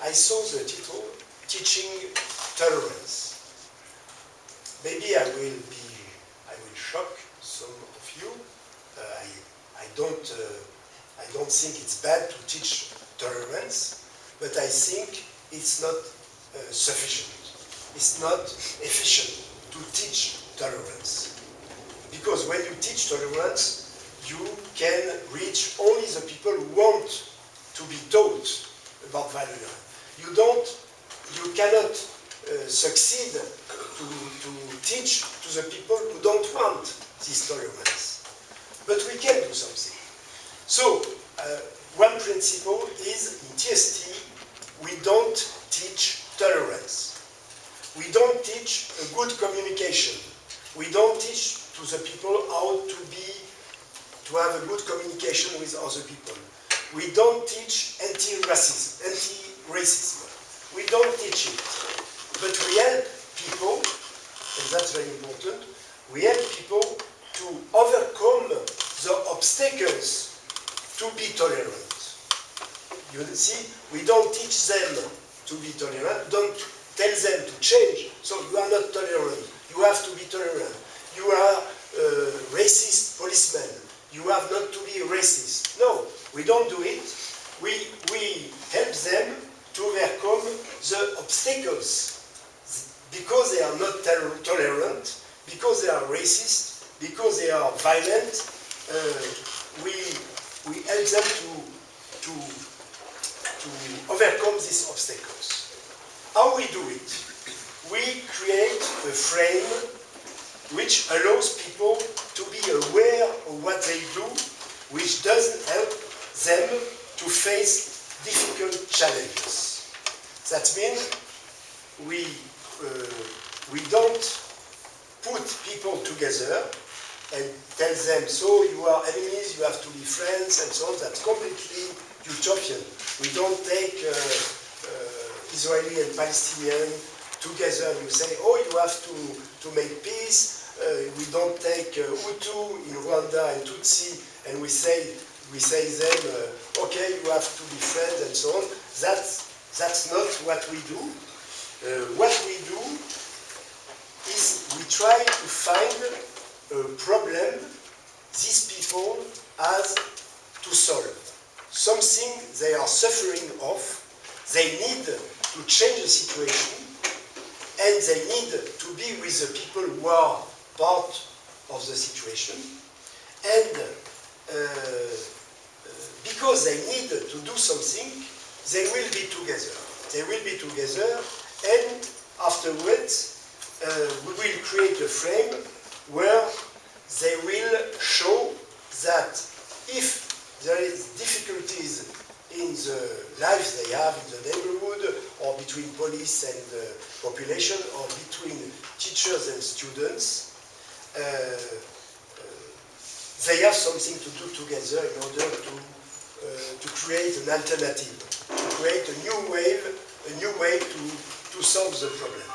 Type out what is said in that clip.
I saw the title, Teaching Tolerance. Maybe I will shock some of you. I don't think it's bad to teach tolerance, but I think it's not sufficient. It's not efficient to teach tolerance. Because when you teach tolerance, you can reach only the people who want to be taught about value. You cannot succeed to teach to the people who don't want this tolerance. But we can do something. So, one principle is in TST, we don't teach tolerance. We don't teach a good communication. We don't teach to the people how to have a good communication with other people. We don't teach anti-racism. We don't teach it. But we help people, and that's very important, we help people to overcome the obstacles to be tolerant. You see, we don't teach them to be tolerant, don't tell them to change, so you are not tolerant, you have to be tolerant. You are a racist policeman, you have not to be racist. No, we don't do it. We help them to overcome the obstacles because they are not tolerant, because they are racist, because they are violent. We help them to overcome these obstacles. How we do it? We create a frame which allows people to be aware of what they do, which doesn't help them to face difficult challenges. That means we don't put people together and tell them, so you are enemies, you have to be friends, and so on. That's completely utopian. We don't take Israeli and Palestinian together. You say, oh, you have to make peace. We don't take Hutu in Rwanda and Tutsi, and we say them, okay, you have to be friends, and so on. That's not what we do. What we do is we try to find a problem these people has to solve. Something they are suffering of, they need to change the situation, and they need to be with the people who are part of the situation. And because they need to do something, they will be together. They will be together, and afterwards we will create a frame where they will show that if there is difficulties in the lives they have in the neighborhood, or between police and population, or between teachers and students, they have something to do together in order to create an alternative, to create a new way to solve the problem.